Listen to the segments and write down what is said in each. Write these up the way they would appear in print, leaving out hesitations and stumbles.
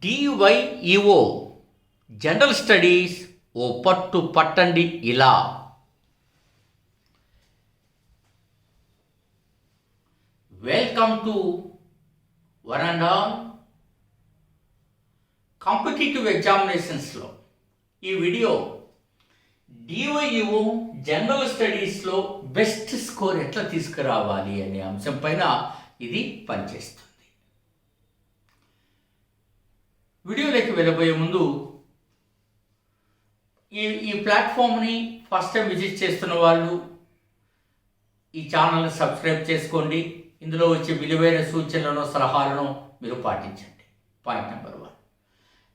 Dy.EO general studies ఓ పట్టు పట్టండి ఇలా. Welcome to one and all competitive ఎగ్జామినేషన్స్లో ఈ వీడియో Dy.EO జనరల్ స్టడీస్లో బెస్ట్ స్కోర్ ఎట్లా తీసుకురావాలి అనే అంశం పైన ఇది పనిచేస్తుంది. వీడియోలోకి వెళ్ళబోయే ముందు ఈ ప్లాట్ఫామ్ని ఫస్ట్ టైం విజిట్ చేస్తున్న వాళ్ళు ఈ ఛానల్ని సబ్స్క్రైబ్ చేసుకోండి. ఇందులో వచ్చే విలువైన సూచనలను సలహాలను మీరు పాటించండి. Point number 1.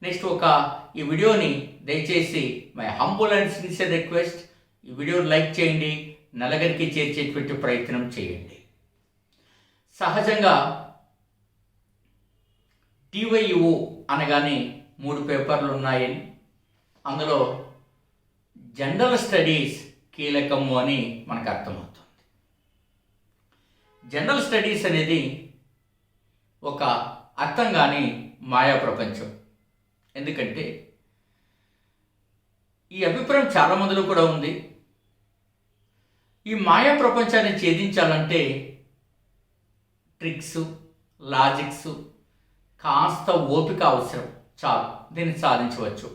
నెక్స్ట్ ఈ వీడియోని దయచేసి my humble and sincere request, ఈ వీడియోని లైక్ చేయండి, నలుగురికి చేర్చేటువంటి ప్రయత్నం చేయండి. సహజంగా Dy.EO అనగానే 3 పేపర్లు ఉన్నాయని, అందులో జనరల్ స్టడీస్ కీలకము అని మనకు అర్థమవుతుంది. జనరల్ స్టడీస్ అనేది ఒక అర్థం కాని మాయా ప్రపంచం. ఎందుకంటే ఈ అభిప్రాయం చాలా మందిలో కూడా ఉంది. ఈ మాయా ప్రపంచాన్ని ఛేదించాలంటే ట్రిక్స్, లాజిక్స్, కాస్త ఓపిక అవసరం. చాలు, దీన్ని సాధించవచ్చు.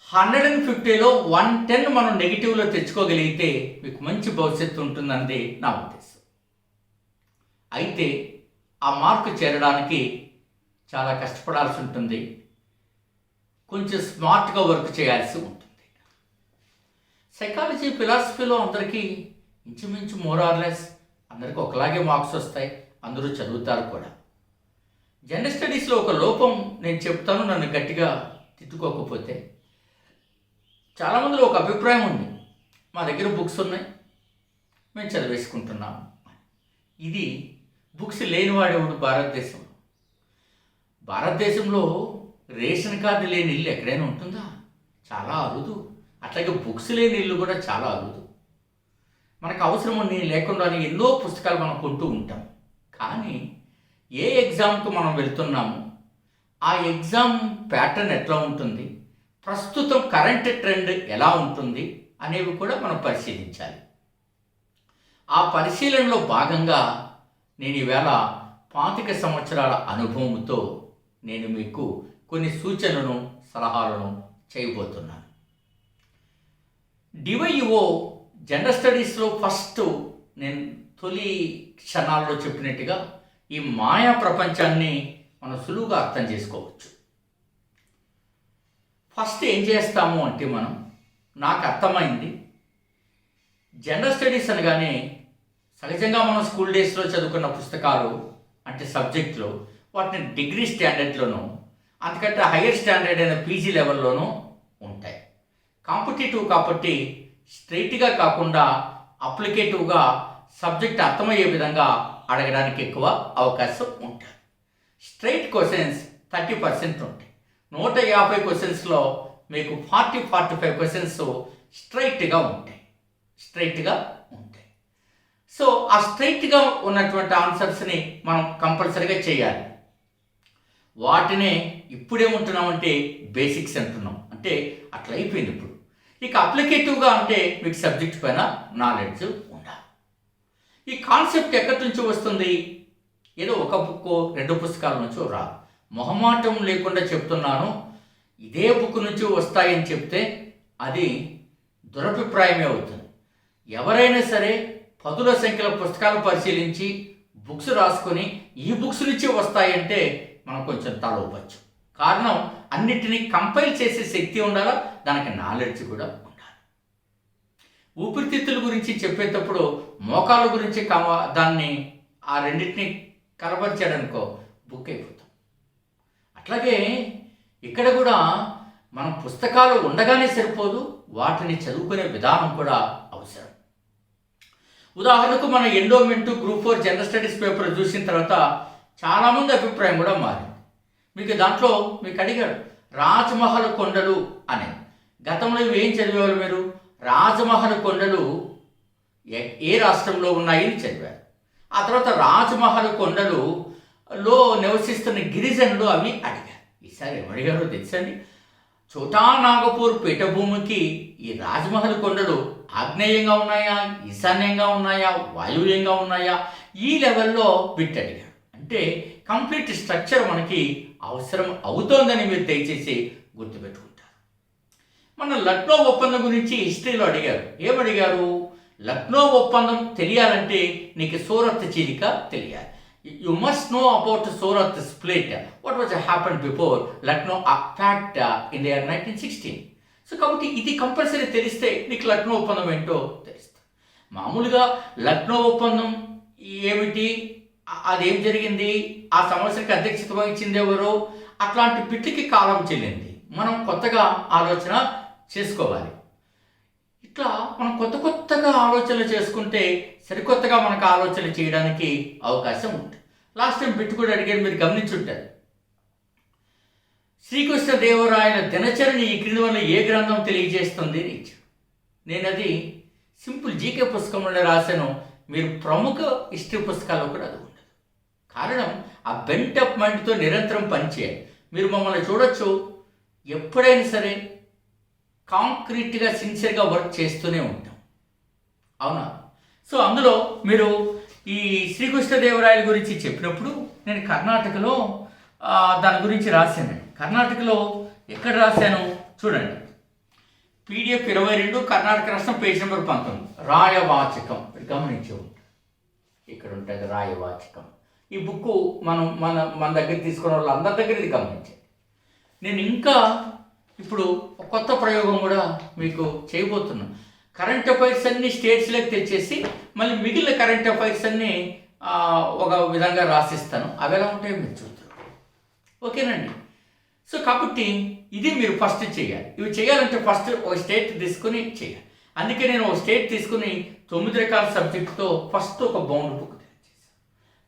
150లో 110 మనం నెగిటివ్లో తెచ్చుకోగలిగితే మీకు మంచి భవిష్యత్తు ఉంటుందన్నది నా ఉద్దేశం. అయితే ఆ మార్కు చేరడానికి చాలా కష్టపడాల్సి ఉంటుంది, కొంచెం స్మార్ట్గా వర్క్ చేయాల్సి ఉంటుంది. సైకాలజీ, ఫిలాసఫీలో అందరికీ ఇంచుమించు మోరార్లెస్ అందరికీ ఒకలాగే మార్క్స్ వస్తాయి, అందరూ చదువుతారు కూడా. జనరల్ స్టడీస్లో ఒక లోపం నేను చెప్తాను, నన్ను గట్టిగా తిట్టుకోకపోతే. చాలామందిలో ఒక అభిప్రాయం ఉంది, మా దగ్గర బుక్స్ ఉన్నాయి, మేము చదివేసుకుంటున్నాము. ఇది బుక్స్ లేనివాడేవాడు భారతదేశంలో రేషన్ కార్డు లేని ఇల్లు ఎక్కడైనా ఉంటుందా? చాలా అరుదు. అట్లాగే బుక్స్ లేని ఇల్లు కూడా చాలా అరుదు. మనకు అవసరం లేకుండా ఎన్నో పుస్తకాలు మనం కొంటూ ఉంటాం. కానీ ఏ ఎగ్జామ్కు మనం వెళ్తున్నాము, ఆ ఎగ్జామ్ ప్యాటర్న్ ఎట్లా ఉంటుంది, ప్రస్తుతం కరెంట్ ట్రెండ్ ఎలా ఉంటుంది అనేవి కూడా మనం పరిశీలించాలి. ఆ పరిశీలనలో భాగంగా నేను ఈవేళ 25 సంవత్సరాల అనుభవంతో నేను మీకు కొన్ని సూచనలను, సలహాలను చేయబోతున్నాను. Dy.EO జనరల్ స్టడీస్లో ఫస్ట్ నేను తొలి క్షణాల్లో చెప్పినట్టుగా ఈ మాయా ప్రపంచాన్ని మనం సులువుగా అర్థం చేసుకోవచ్చు. ఫస్ట్ ఏం చేస్తాము అంటే, నాకు అర్థమైంది, జనరల్ స్టడీస్ అనగానే సహజంగా మనం స్కూల్ డేస్లో చదువుకున్న పుస్తకాలు అంటే సబ్జెక్టులు, వాటిని డిగ్రీ స్టాండర్డ్లోనూ అంతకంటే హయ్యర్ స్టాండర్డ్ అయిన పీజీ లెవెల్లోనూ ఉంటాయి. కాంపిటేటివ్ కాబట్టి స్ట్రైట్గా కాకుండా అప్లికేటివ్గా సబ్జెక్ట్ అర్థమయ్యే విధంగా అడగడానికి ఎక్కువ అవకాశం ఉంటుంది. స్ట్రైట్ క్వశ్చన్స్ 30% ఉంటాయి. 150 క్వశ్చన్స్లో మీకు 40-45 క్వశ్చన్స్ స్ట్రైట్గా ఉంటాయి. సో ఆ స్ట్రైట్గా ఉన్నటువంటి ఆన్సర్స్ని మనం కంపల్సరీగా చేయాలి. వాటినే ఇప్పుడేముంటున్నామంటే బేసిక్స్ అంటున్నాం. అంటే అట్లా అయిపోయింది ఇప్పుడు. ఇక అప్లికేటివ్గా అంటే మీకు సబ్జెక్ట్ పైన నాలెడ్జ్ ఉండాలి. ఈ కాన్సెప్ట్ ఎక్కడి నుంచి వస్తుంది? ఏదో ఒక బుక్, 2 పుస్తకాల నుంచో రాదు. మొహమాటం లేకుండా చెప్తున్నాను, ఇదే బుక్ నుంచి వస్తాయని చెప్తే అది దురభిప్రాయమే అవుతుంది. ఎవరైనా సరే 10ల సంఖ్యలో పుస్తకాలు పరిశీలించి బుక్స్ రాసుకొని ఈ బుక్స్ నుంచి వస్తాయంటే మనం కొంచెం తల ఊపచ్చు. కారణం, అన్నిటినీ కంపైల్ చేసే శక్తి ఉండాలా, దానికి నాలెడ్జ్ కూడా ఉండాలి. ఊపిరితిత్తుల గురించి చెప్పేటప్పుడు మోకాళ్ళ గురించి దాన్ని ఆ రెండింటిని కలబరిచాడనుకో బుక్ అయిపోతాం. అట్లాగే ఇక్కడ కూడా మనం పుస్తకాలు ఉండగానే సరిపోదు, వాటిని చదువుకునే విధానం కూడా అవసరం. ఉదాహరణకు మన endowment group 4 general studies paper చూసిన తర్వాత చాలామంది అభిప్రాయం కూడా మారింది. మీకు దాంట్లో మీకు అడిగాడు రాజమహల్ కొండలు అని. గతంలో ఇవి ఏం చదివేవాళ్ళు మీరు? రాజమహల్ కొండలు ఏ రాష్ట్రంలో ఉన్నాయని చదివారు. ఆ తర్వాత రాజమహల్ కొండలు లో నివసిస్తున్న గిరిజనులు అవి అడిగారు. ఈసారి ఏమడిగారో తెలుసండి? ఛోటా నాగపూర్ పీఠభూమికి ఈ రాజ్మహల్ కొండలు ఆగ్నేయంగా ఉన్నాయా, ఈశాన్యంగా ఉన్నాయా, వాయువ్యంగా ఉన్నాయా, ఈ లెవెల్లో బిట్ అడిగారు. అంటే కంప్లీట్ స్ట్రక్చర్ మనకి అవసరం అవుతోందని మీరు దయచేసి గుర్తుపెట్టుకుంటారు. మన లక్నో ఒప్పందం గురించి హిస్టరీలో అడిగారు. ఏమడిగారు? లక్నో ఒప్పందం తెలియాలంటే నీకు సూరత్ చీలిక తెలియాలి. You must know about Surat split. What was happened before Lucknow pact in the year 1916. So కాబట్టి ఇది కంపల్సరీ తెలిస్తే నీకు లక్నో ఒప్పందం ఏంటో తెలుస్తుంది. మామూలుగా లక్నో ఒప్పందం ఏమిటి, అదేం జరిగింది, ఆ సమస్యకి అధ్యక్షత వహించింది ఎవరు, అట్లాంటి పిట్టికి కాలం చెల్లింది. మనం కొత్తగా ఆలోచన చేసుకోవాలి. ఇట్లా మనం కొత్తగా ఆలోచనలు చేసుకుంటే సరికొత్తగా మనకు ఆలోచన చేయడానికి అవకాశం ఉంటుంది. లాస్ట్ టైం బిట్టు కూడా అడిగాడు, మీరు గమనించుంటారు. శ్రీకృష్ణదేవరాయల దినచరిని ఈ క్రింది వల్ల ఏ గ్రంథం తెలియజేస్తుంది అని ఇచ్చాడు. నేను అది సింపుల్ జీకే పుస్తకంలో రాశాను. మీరు ప్రముఖ హిస్టరీ పుస్తకాల్లో కూడా అది ఉండదు. కారణం ఆ బెంటప్ మైండ్తో నిరంతరం పనిచేయాలి. మీరు మమ్మల్ని చూడొచ్చు, ఎప్పుడైనా సరే కాంక్రీట్గా సిన్సియర్గా వర్క్ చేస్తూనే ఉంటాం, అవునా? సో అందులో మీరు ఈ శ్రీకృష్ణదేవరాయల గురించి చెప్పినప్పుడు నేను కర్ణాటకలో దాని గురించి రాశాను. కర్ణాటకలో ఎక్కడ రాశాను చూడండి, PDF 22 కర్ణాటక రాష్ట్రం పేజ్ నెంబర్ 19 రాయవాచకం. గమనించే ఉంటారు, ఇక్కడ ఉంటుంది రాయవాచకం. ఈ బుక్ మన దగ్గర తీసుకున్న వాళ్ళు అందరి దగ్గర ఇది గమనించండి. నేను ఇంకా ఇప్పుడు కొత్త ప్రయోగం కూడా మీకు చేయబోతున్నాను. కరెంట్ అఫైర్స్ అన్ని స్టేట్స్లోకి తెచ్చేసి మళ్ళీ మిగిలిన కరెంట్ అఫైర్స్ అన్ని ఒక విధంగా రాసిస్తాను. అవి ఎలా ఉంటాయో మీరు చూస్తారు, ఓకేనండి? సో కాబట్టి ఇది మీరు ఫస్ట్ చేయాలి. ఇవి చేయాలంటే ఫస్ట్ ఒక స్టేట్ తీసుకుని చేయాలి. అందుకే నేను ఒక స్టేట్ తీసుకుని 9 రకాల సబ్జెక్టుతో ఫస్ట్ ఒక బౌండ్ బుక్ తయారు చేశాను.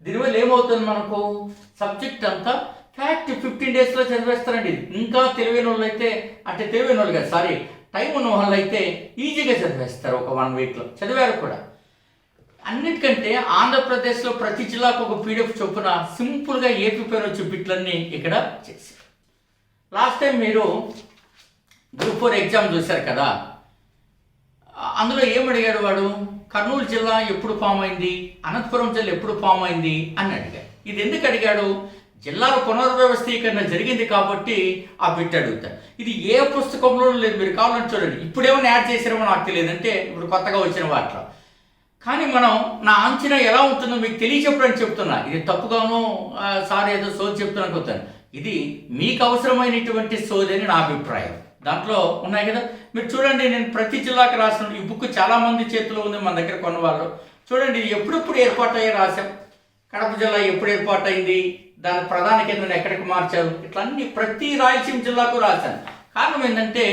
దీనివల్ల ఏమవుతుంది, మనకు సబ్జెక్ట్ అంతా ఫ్యాక్ట్ 15 డేస్లో చదివేస్తారండి. ఇంకా తెలివైన వాళ్ళు అయితే, అంటే తెలివైన వాళ్ళు కాదు, సారీ, టైం ఉన్న వాళ్ళు అయితే ఈజీగా చదివేస్తారు. ఒక 1 వీక్లో చదివారు కూడా. అన్నిటికంటే ఆంధ్రప్రదేశ్లో ప్రతి జిల్లాకు ఒక PDF చొప్పున సింపుల్గా ఏపీ పేరు వచ్చే బిట్లన్నీ ఇక్కడ చేశారు. లాస్ట్ టైం మీరు గ్రూప్ 4 ఎగ్జామ్ చూశారు కదా, అందులో ఏమడిగాడు వాడు? కర్నూలు జిల్లా ఎప్పుడు ఫామ్ అయింది, అనంతపురం జిల్లా ఎప్పుడు ఫామ్ అయింది అని అడిగాడు. ఇది ఎందుకు అడిగాడు? జిల్లాల పునర్వ్యవస్థీకరణ జరిగింది కాబట్టి ఆ బిట్ అడుగుతారు. ఇది ఏ పుస్తకంలో లేదు, మీరు కావాలని చూడండి. ఇప్పుడేమైనా యాడ్ చేసారేమో నాకు తెలియదు, అంటే ఇప్పుడు కొత్తగా వచ్చిన వాటిలో. కానీ మనం నా అంచనా ఎలా ఉంటుందో మీకు తెలియచెప్పడానికి చెప్తున్నా. ఇది తప్పుగాను సార్ ఏదో సోది చెప్తున్నాను కొత్తాను. ఇది మీకు అవసరమైనటువంటి సోది అని నా అభిప్రాయం. దాంట్లో ఉన్నాయి కదా, మీరు చూడండి. నేను ప్రతి జిల్లాకి రాసిన ఈ బుక్ చాలామంది చేతిలో ఉంది, మన దగ్గర కొన్నవాళ్ళు. చూడండి, ఇది ఎప్పుడెప్పుడు ఏర్పాటయ్యే రాశాం. కడప జిల్లా ఎప్పుడు ఏర్పాటైంది, దాని ప్రధాన కేంద్రాన్ని ఎక్కడికి మార్చారు, ఇట్లా అన్ని ప్రతి రాయలసీమ జిల్లాకు రాశాను. కారణం ఏంటంటే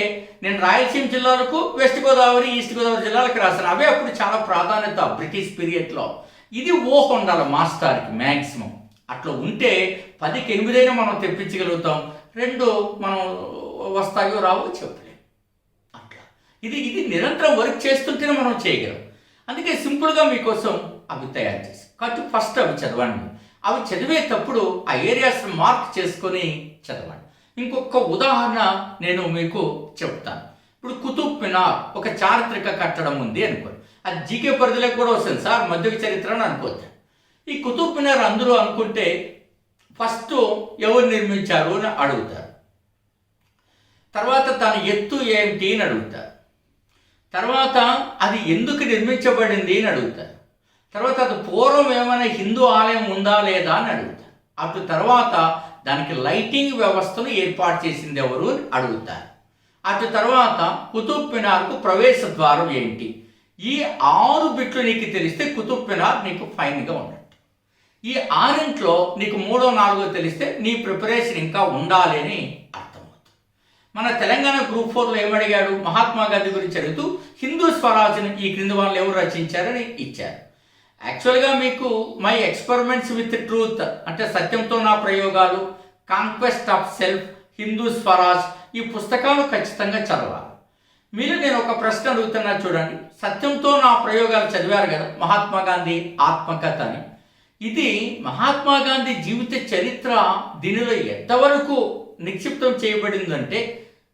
నేను రాయలసీమ జిల్లాలకు వెస్ట్ గోదావరి, ఈస్ట్ గోదావరి జిల్లాలకు రాశాను. అవే అప్పుడు చాలా ప్రాధాన్యత బ్రిటిష్ పీరియడ్లో. ఇది ఊహ ఉండాలి మాస్టర్కి మ్యాక్సిమం. అట్లా ఉంటే 10కి 8 మనం తెప్పించగలుగుతాం. 2 మనం వస్తాయో రావో చెప్పలేము. అట్లా ఇది నిరంతరం వర్క్ చేస్తుంటేనే మనం చేయగలం. అందుకే సింపుల్గా మీకోసం అవి తయారు చేసి కాబట్టి ఫస్ట్ అవి చదవండి. అవి చదివేటప్పుడు ఆ ఏరియాస్ మార్క్ చేసుకొని చదవండి. ఇంకొక ఉదాహరణ నేను మీకు చెప్తాను. ఇప్పుడు కుతుబ్ మినార్ ఒక చారిత్రక కట్టడం ఉంది అనుకోండి, అది జీకే పరిధిలోకి కూడా వస్తుంది. సార్ మధ్య చరిత్ర అని అనుకోవచ్చు. ఈ కుతుబ్ మినార్ అందరూ అనుకుంటే ఫస్ట్ ఎవరు నిర్మించారు అని అడుగుతారు. తర్వాత దాని ఎత్తు ఏంటి అని అడుగుతారు. తర్వాత అది ఎందుకు నిర్మించబడింది అని అడుగుతారు. తర్వాత అది పూర్వం ఏమైనా హిందూ ఆలయం ఉందా లేదా అని అడుగుతారు. అటు తర్వాత దానికి లైటింగ్ వ్యవస్థను ఏర్పాటు చేసింది ఎవరు అని అడుగుతారు. అటు తర్వాత కుతుబ్ మినార్కు ప్రవేశ ద్వారం ఏంటి? ఈ 6 బిట్లు నీకు తెలిస్తే కుతుబ్ మినార్ నీకు ఫైన్గా ఉన్నట్టు. ఈ 6 నీకు 3, 4 తెలిస్తే నీ ప్రిపరేషన్ ఇంకా ఉండాలి అని అర్థమవుతుంది. మన తెలంగాణ గ్రూప్ 4లో ఏమడిగాడు? మహాత్మా గాంధీ గురించి అడుగుతూ హిందూ స్వరాజ్ని ఈ క్రింది వాళ్ళు ఎవరు రచించారని ఇచ్చారు. యాక్చువల్గా మీకు మై ఎక్స్పెరిమెంట్స్ విత్ ట్రూత్ అంటే సత్యంతో నా ప్రయోగాలు, conquest of self, Hindu Swaraj, ఈ పుస్తకాలు ఖచ్చితంగా చదవాలి. మీరు నేను ఒక ప్రశ్న అడుగుతున్నా చూడండి. సత్యంతో నా ప్రయోగాలు చదివారు కదా, మహాత్మా గాంధీ ఆత్మకథ అని. ఇది మహాత్మా గాంధీ జీవిత చరిత్ర, దీనిలో ఎంతవరకు నిక్షిప్తం చేయబడిందంటే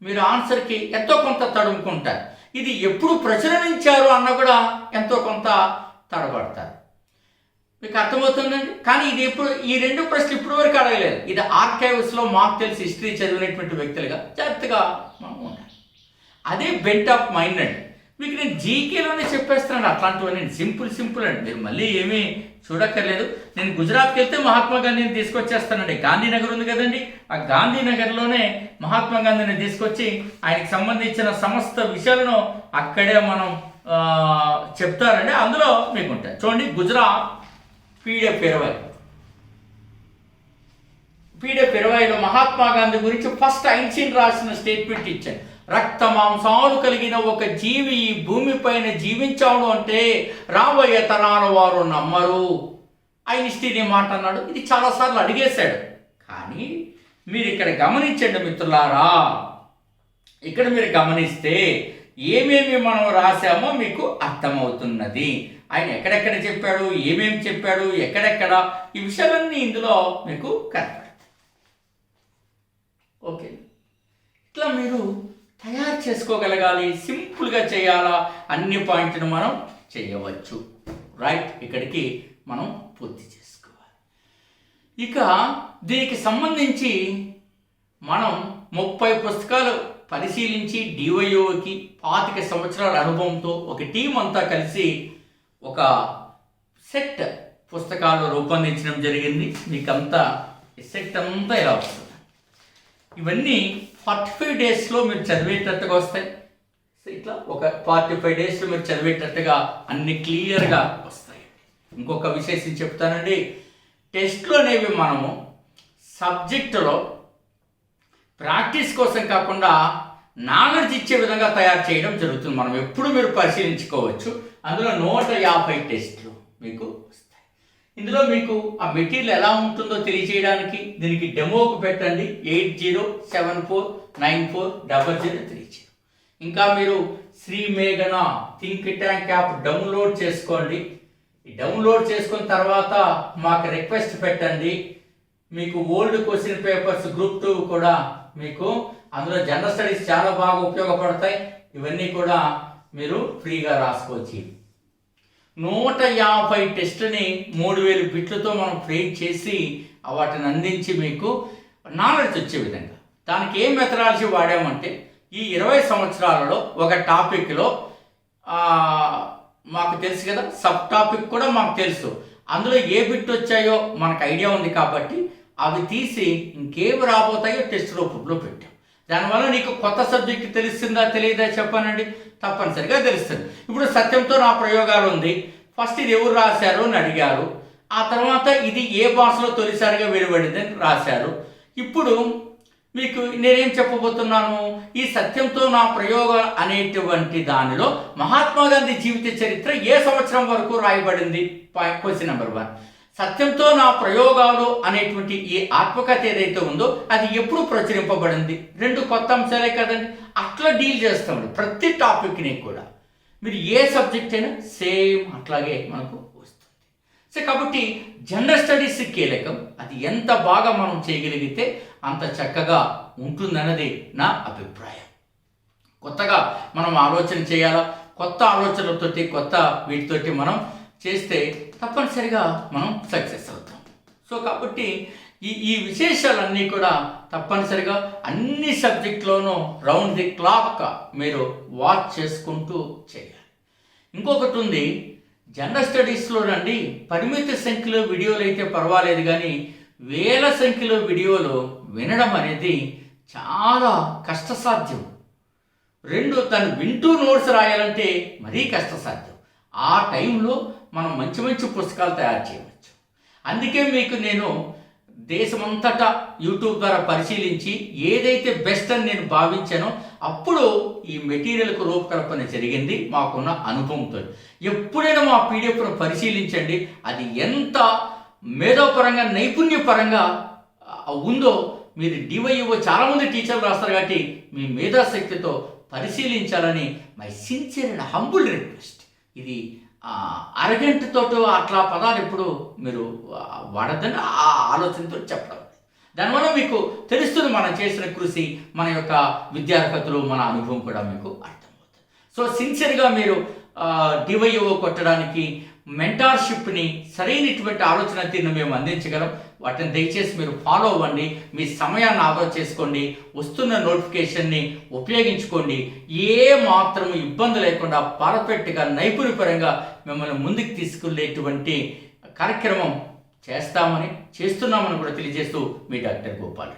మీరు ఆన్సర్కి ఎంతో కొంత తడుముకుంటారు. ఇది ఎప్పుడు ప్రచురించారు అన్న కూడా ఎంతో కొంత తడబడతారు. మీకు అర్థమవుతుందండి. కానీ ఇది ఎప్పుడు ఈ 2 ప్రశ్నలు ఇప్పటి వరకు అడగలేదు. ఇది ఆర్కైవ్స్లో మాకు తెలిసి హిస్టరీ చదివినటువంటి వ్యక్తులుగా జాగ్రత్తగా మనం ఉండాలి. అదే బెంట్ ఆఫ్ మైండ్ అండి. మీకు నేను జీకేలోనే చెప్పేస్తున్నాను. అట్లాంటివన్నీ సింపుల్ అండి. మీరు మళ్ళీ ఏమీ చూడక్కర్లేదు. నేను గుజరాత్కి వెళ్తే మహాత్మా గాంధీని తీసుకొచ్చేస్తానండి. గాంధీనగర్ ఉంది కదండి, ఆ గాంధీనగర్లోనే మహాత్మా గాంధీని తీసుకొచ్చి ఆయనకి సంబంధించిన సమస్త విషయాలను అక్కడే మనం చెప్తారండి. అందులో మీకు ఉంటాయి. చూడండి, గుజరాత్ PDF 20లో మహాత్మా గాంధీ గురించి ఫస్ట్ ఐన్స్టీన్ రాసిన స్టేట్మెంట్ ఇచ్చాను. రక్త మాంసాలు కలిగిన ఒక జీవి ఈ భూమిపైన జీవించాడు అంటే రాబోయే తరాల వారు నమ్మరు. ఐన్స్టీన్ ఏ మాట అన్నాడు. ఇది చాలాసార్లు అడిగేశాడు. కానీ మీరు ఇక్కడ గమనించండి మిత్రులారా, ఇక్కడ మీరు గమనిస్తే ఏమేమి మనం రాశామో మీకు అర్థమవుతున్నది. ఆయన ఎక్కడెక్కడ చెప్పాడు, ఏమేమి చెప్పాడు, ఎక్కడెక్కడ, ఈ విషయాలన్నీ ఇందులో మీకు కనపడతాయి. ఓకే, ఇట్లా మీరు తయారు చేసుకోగలగాలి. సింపుల్గా చేయాలా, అన్ని పాయింట్లను మనం చేయవచ్చు. రైట్, ఇక్కడికి మనం పూర్తి చేసుకోవాలి. ఇక దీనికి సంబంధించి మనం 30 పుస్తకాలు పరిశీలించి Dy.EOకి 25 సంవత్సరాల అనుభవంతో ఒక టీం అంతా కలిసి ఒక సెట్ పుస్తకాలు రూపొందించడం జరిగింది. మీకంతా సెట్ అంతా ఇలా వస్తుంది. ఇవన్నీ 45 డేస్లో మీరు చదివేటట్టుగా వస్తాయి. ఇట్లా ఒక 45 డేస్లో మీరు చదివేటట్టుగా అన్ని క్లియర్గా వస్తాయి. ఇంకొక విశేషం చెప్తానండి. టెస్ట్లు అనేవి మనము సబ్జెక్టులో ప్రాక్టీస్ కోసం కాకుండా నాలెడ్జ్ ఇచ్చే విధంగా తయారు చేయడం జరుగుతుంది. మనం ఎప్పుడు మీరు పరిశీలించుకోవచ్చు. అందులో 150 టెస్ట్లు మీకు వస్తాయి. ఇందులో మీకు ఆ మెటీరియల్ ఎలా ఉంటుందో తెలియజేయడానికి దీనికి డెమోకు పెట్టండి 8074940030. ఇంకా మీరు శ్రీ మేఘన థింక్ ట్యాంక్ యాప్ డౌన్లోడ్ చేసుకోండి. ఈ డౌన్లోడ్ చేసుకున్న తర్వాత మాకు రిక్వెస్ట్ పెట్టండి. మీకు ఓల్డ్ క్వశ్చన్ పేపర్స్ గ్రూప్ 2 కూడా మీకు అందులో జనరల్ స్టడీస్ చాలా బాగా ఉపయోగపడతాయి. ఇవన్నీ కూడా మీరు ఫ్రీగా రాసుకోవచ్చు. 150 టెస్ట్ని 3000 బిట్లతో మనం ఫ్రేమ్ చేసి వాటిని అందించి మీకు నాలెడ్జ్ వచ్చే విధంగా దానికి ఏ మెథడాలజీ వాడామంటే ఈ 20 సంవత్సరాలలో ఒక టాపిక్లో మాకు తెలుసు కదా, సబ్ టాపిక్ కూడా మాకు తెలుసు. అందులో ఏ బిట్ వచ్చాయో మనకు ఐడియా ఉంది కాబట్టి అవి తీసి ఇంకేవి రాబోతాయో టెస్ట్ రూపంలో పెట్టాం. దానివల్ల నీకు కొత్త సబ్జెక్ట్ తెలుస్తుందా తెలియదా చెప్పానండి, తప్పనిసరిగా తెలుస్తుంది. ఇప్పుడు సత్యంతో నా ప్రయోగాలు ఉంది. ఫస్ట్ ఇది ఎవరు రాశారు అని అడిగారు. ఆ తర్వాత ఇది ఏ భాషలో తొలిసారిగా వెలువడిందని రాశారు. ఇప్పుడు మీకు నేనేం చెప్పబోతున్నాను, ఈ సత్యంతో నా ప్రయోగం అనేటువంటి దానిలో మహాత్మా గాంధీ జీవిత చరిత్ర ఏ సంవత్సరం వరకు రాయబడింది. Question number 1. సత్యంతో నా ప్రయోగాలు అనేటువంటి ఈ ఆత్మకథ ఏదైతే ఉందో అది ఎప్పుడు ప్రచురింపబడింది. 2 కొత్త అంశాలే కదండి. అట్లా డీల్ చేస్తామండి ప్రతి టాపిక్ని కూడా. మీరు ఏ సబ్జెక్ట్ అయినా సేమ్ అట్లాగే మనకు వస్తుంది. సో కాబట్టి జనరల్ స్టడీస్ కీలకం. అది ఎంత బాగా మనం చేయగలిగితే అంత చక్కగా ఉంటుందన్నది నా అభిప్రాయం. కొత్తగా మనం ఆలోచన చేయాలా, కొత్త ఆలోచనలతోటి కొత్త వీటితోటి మనం చేస్తే తప్పనిసరిగా మనం సక్సెస్ అవుతాం. సో కాబట్టి ఈ విశేషాలన్నీ కూడా తప్పనిసరిగా అన్ని సబ్జెక్టులోనూ రౌండ్ ది క్లాక్ మీరు వాచ్ చేసుకుంటూ చేయాలి. ఇంకొకటి ఉంది, జనరల్ స్టడీస్లో రండి పరిమిత సంఖ్యలో వీడియోలు అయితే పర్వాలేదు, కానీ వేల సంఖ్యలో వీడియోలు వినడం అనేది చాలా కష్టసాధ్యం. 2 తను వింటూ నోట్స్ రాయాలంటే మరీ కష్టసాధ్యం. ఆ టైంలో మనం మంచి మంచి పుస్తకాలు తయారు చేయవచ్చు. అందుకే మీకు నేను దేశమంతటా యూట్యూబ్ ద్వారా పరిశీలించి ఏదైతే బెస్ట్ అని నేను భావించానో అప్పుడు ఈ మెటీరియల్కు రూపకల్పన జరిగింది మాకున్న అనుభవంతో. ఎప్పుడైనా మా పీడిఎఫ్ను పరిశీలించండి, అది ఎంత మేధోపరంగా నైపుణ్యపరంగా ఉందో. మీరు Dy.EO చాలామంది టీచర్లు రాస్తారు కాబట్టి మీ మేధాశక్తితో పరిశీలించాలని my sincere and humble request. ఇది అరగంటతో అట్లా పదాలు ఎప్పుడు మీరు వాడద్దని ఆ ఆలోచనతో చెప్పడం. దానివల్ల మీకు తెలుస్తుంది మనం చేసిన కృషి, మన యొక్క విద్యార్హతలు, మన అనుభవం కూడా మీకు అర్థమవుతుంది. సో సిన్సియర్గా మీరు dy.EO కొట్టడానికి మెంటార్షిప్ని సరైనటువంటి ఆలోచన తీరును మేము అందించగలం. వాటిని దయచేసి మీరు ఫాలో అవ్వండి. మీ సమయాన్ని ఆదా చేసుకోండి. వస్తున్న నోటిఫికేషన్ని ఉపయోగించుకోండి. ఏ మాత్రం ఇబ్బంది లేకుండా పర్ఫెక్ట్గా నైపుణ్యపరంగా మిమ్మల్ని ముందుకు తీసుకెళ్ళేటువంటి కార్యక్రమం చేస్తున్నామని కూడా తెలియజేస్తూ మీ డాక్టర్ గోపాల్.